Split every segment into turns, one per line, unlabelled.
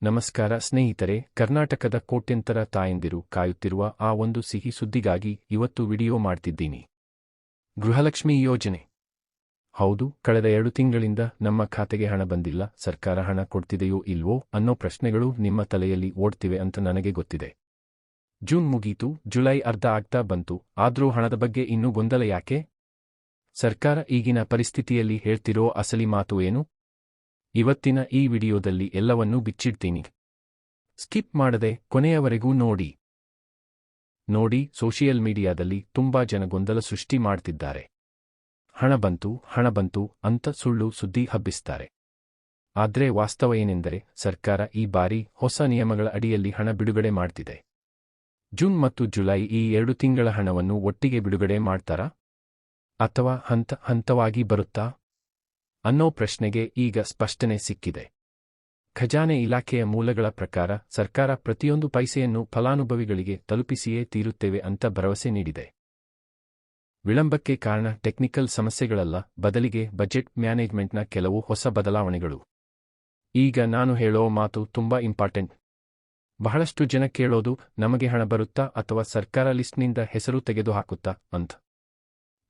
ನಮಸ್ಕಾರ ಸ್ನೇಹಿತರೆ, ಕರ್ನಾಟಕದ ಕೋಟ್ಯಂತರ ತಾಯಂದಿರು ಕಾಯುತ್ತಿರುವ ಆ ಒಂದು ಸಿಹಿ ಸುದ್ದಿಗಾಗಿ ಇವತ್ತು ವಿಡಿಯೋ ಮಾಡ್ತಿದ್ದೀನಿ. ಗೃಹಲಕ್ಷ್ಮಿ ಯೋಜನೆ. ಹೌದು, ಕಳೆದ 2 ತಿಂಗಳಿಂದ ನಮ್ಮ ಖಾತೆಗೆ ಹಣ ಬಂದಿಲ್ಲ, ಸರ್ಕಾರ ಹಣ ಕೊಡ್ತಿದೆಯೋ ಇಲ್ವೋ ಅನ್ನೋ ಪ್ರಶ್ನೆಗಳು ನಿಮ್ಮ ತಲೆಯಲ್ಲಿ ಓಡ್ತಿವೆ ಅಂತ ನನಗೆ ಗೊತ್ತಿದೆ. ಜೂನ್ ಮುಗೀತು, ಜುಲೈ ಅರ್ಧ ಆಗ್ತಾ ಬಂತು, ಆದ್ರೂ ಹಣದ ಬಗ್ಗೆ ಇನ್ನೂ ಗೊಂದಲ ಯಾಕೆ? ಸರ್ಕಾರ ಈಗಿನ ಪರಿಸ್ಥಿತಿಯಲ್ಲಿ ಹೇಳ್ತಿರೋ ಅಸಲಿ ಮಾತು ಏನು? ಇವತ್ತಿನ ಈ ವಿಡಿಯೋದಲ್ಲಿ ಎಲ್ಲವನ್ನೂ ಬಿಚ್ಚಿಡ್ತೀನಿ. ಸ್ಕಿಪ್ ಮಾಡದೆ ಕೊನೆಯವರೆಗೂ ನೋಡಿ. ಸೋಷಿಯಲ್ ಮೀಡಿಯಾದಲ್ಲಿ ತುಂಬಾ ಜನ ಗೊಂದಲ ಸೃಷ್ಟಿ ಮಾಡ್ತಿದ್ದಾರೆ. ಹಣ ಬಂತು ಅಂತ ಸುಳ್ಳು ಸುದ್ದಿ ಹಬ್ಬಿಸ್ತಾರೆ. ಆದ್ರೆ ವಾಸ್ತವ ಏನೆಂದರೆ, ಸರ್ಕಾರ ಈ ಬಾರಿ ಹೊಸ ನಿಯಮಗಳ ಅಡಿಯಲ್ಲಿ ಹಣ ಬಿಡುಗಡೆ ಮಾಡ್ತಿದೆ. ಜೂನ್ ಮತ್ತು ಜುಲೈ ಈ 2 ತಿಂಗಳ ಹಣವನ್ನು ಒಟ್ಟಿಗೆ ಬಿಡುಗಡೆ ಮಾಡ್ತಾರಾ? ಅಥವಾ ಹಂತವಾಗಿ ಬರುತ್ತಾ ಅನ್ನೋ ಪ್ರಶ್ನೆಗೆ ಈಗ ಸ್ಪಷ್ಟನೆ ಸಿಕ್ಕಿದೆ. ಖಜಾನೆ ಇಲಾಖೆಯ ಮೂಲಗಳ ಪ್ರಕಾರ ಸರ್ಕಾರ ಪ್ರತಿಯೊಂದು ಪೈಸೆಯನ್ನು ಫಲಾನುಭವಿಗಳಿಗೆ ತಲುಪಿಸಿಯೇ ತೀರುತ್ತೇವೆ ಅಂತ ಭರವಸೆ ನೀಡಿದೆ. ವಿಳಂಬಕ್ಕೆ ಕಾರಣ ಟೆಕ್ನಿಕಲ್ ಸಮಸ್ಯೆಗಳಲ್ಲ, ಬದಲಿಗೆ ಬಜೆಟ್ ಮ್ಯಾನೇಜ್ಮೆಂಟ್ನ ಕೆಲವು ಹೊಸ ಬದಲಾವಣೆಗಳು. ಈಗ ನಾನು ಹೇಳೋ ಮಾತು ತುಂಬಾ ಇಂಪಾರ್ಟೆಂಟ್. ಬಹಳಷ್ಟು ಜನ ಕೇಳೋದು, ನಮಗೆ ಹಣ ಬರುತ್ತಾ ಅಥವಾ ಸರ್ಕಾರ ಲಿಸ್ಟ್ನಿಂದ ಹೆಸರು ತೆಗೆದುಹಾಕುತ್ತಾ ಅಂತ.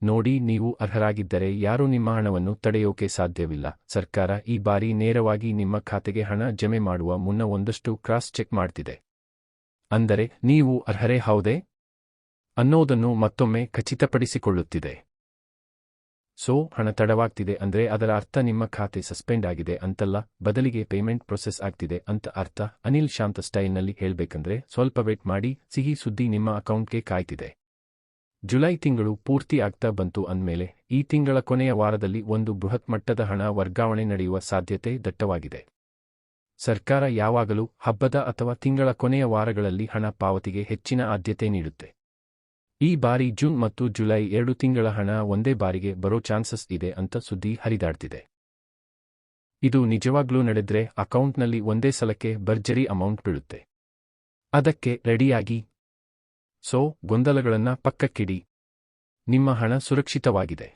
ನೋಡಿ, ನೀವು ಅರ್ಹರಾಗಿದ್ದರೆ ಯಾರೂ ನಿಮ್ಮ ಹಣವನ್ನು ತಡೆಯೋಕೆ ಸಾಧ್ಯವಿಲ್ಲ. ಸರ್ಕಾರ ಈ ಬಾರಿ ನೇರವಾಗಿ ನಿಮ್ಮ ಖಾತೆಗೆ ಹಣ ಜಮೆ ಮಾಡುವ ಮುನ್ನ ಒಂದಷ್ಟು ಕ್ರಾಸ್ ಚೆಕ್ ಮಾಡ್ತಿದೆ. ಅಂದರೆ ನೀವು ಅರ್ಹರೇ ಹೌದೇ ಅನ್ನೋದನ್ನು ಮತ್ತೊಮ್ಮೆ ಖಚಿತಪಡಿಸಿಕೊಳ್ಳುತ್ತಿದೆ. ಹಣ ತಡವಾಗ್ತಿದೆ ಅಂದ್ರೆ ಅದರ ಅರ್ಥ ನಿಮ್ಮ ಖಾತೆ ಸಸ್ಪೆಂಡ್ ಆಗಿದೆ ಅಂತಲ್ಲ, ಬದಲಿಗೆ ಪೇಮೆಂಟ್ ಪ್ರೊಸೆಸ್ ಆಗ್ತಿದೆ ಅಂತ ಅರ್ಥ. ಅನಿಲ್ ಶಾಂತ ಸ್ಟೈಲ್ನಲ್ಲಿ ಹೇಳ್ಬೇಕಂದ್ರೆ, ಸ್ವಲ್ಪ ವೇಟ್ ಮಾಡಿ, ಸಿಹಿ ಸುದ್ದಿ ನಿಮ್ಮ ಅಕೌಂಟ್ಗೆ ಕಾಯ್ತಿದೆ. ಜುಲೈ ತಿಂಗಳು ಪೂರ್ತಿ ಆಗ್ತಾ ಬಂತು ಅಂದ್ಮೇಲೆ ಈ ತಿಂಗಳ ಕೊನೆಯ ವಾರದಲ್ಲಿ ಒಂದು ಬೃಹತ್ ಮಟ್ಟದ ಹಣ ವರ್ಗಾವಣೆ ನಡೆಯುವ ಸಾಧ್ಯತೆ ದಟ್ಟವಾಗಿದೆ. ಸರ್ಕಾರ ಯಾವಾಗಲೂ ಹಬ್ಬದ ಅಥವಾ ತಿಂಗಳ ಕೊನೆಯ ವಾರಗಳಲ್ಲಿ ಹಣ ಪಾವತಿಗೆ ಹೆಚ್ಚಿನ ಆದ್ಯತೆ ನೀಡುತ್ತೆ. ಈ ಬಾರಿ ಜೂನ್ ಮತ್ತು ಜುಲೈ 2 ತಿಂಗಳ ಹಣ ಒಂದೇ ಬಾರಿಗೆ ಬರೋ ಚಾನ್ಸಸ್ ಇದೆ ಅಂತ ಸುದ್ದಿ ಹರಿದಾಡ್ತಿದೆ. ಇದು ನಿಜವಾಗ್ಲೂ ನಡೆದ್ರೆ ಅಕೌಂಟ್ನಲ್ಲಿ ಒಂದೇ ಸಲಕ್ಕೆ ಭರ್ಜರಿ ಅಮೌಂಟ್ ಬೀಳುತ್ತೆ. ಅದಕ್ಕೆ ರೆಡಿಯಾಗಿ. ಗೊಂದಲಗಳನ್ನ ಪಕ್ಕಕ್ಕಿಡಿ. ನಿಮ್ಮ ಹಣ ಸುರಕ್ಷಿತವಾಗಿದೆ.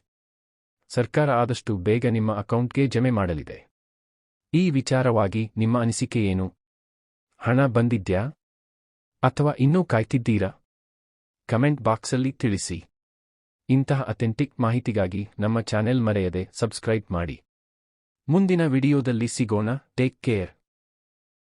ಸರ್ಕಾರ ಆದಷ್ಟು ಬೇಗ ನಿಮ್ಮ ಅಕೌಂಟ್ಗೆ ಜಮೆ ಮಾಡಲಿದೆ. ಈ ವಿಚಾರವಾಗಿ ನಿಮ್ಮ ಅನಿಸಿಕೆ ಏನು? ಹಣ ಬಂದಿದ್ಯಾ ಅಥವಾ ಇನ್ನೂ ಕಾಯ್ತಿದ್ದೀರಾ? ಕಮೆಂಟ್ ಬಾಕ್ಸಲ್ಲಿ ತಿಳಿಸಿ. ಇಂತಹ ಅಥೆಂಟಿಕ್ ಮಾಹಿತಿಗಾಗಿ ನಮ್ಮ ಚಾನೆಲ್ ಮರೆಯದೆ ಸಬ್ಸ್ಕ್ರೈಬ್ ಮಾಡಿ. ಮುಂದಿನ ವಿಡಿಯೋದಲ್ಲಿ ಸಿಗೋಣ. Take care.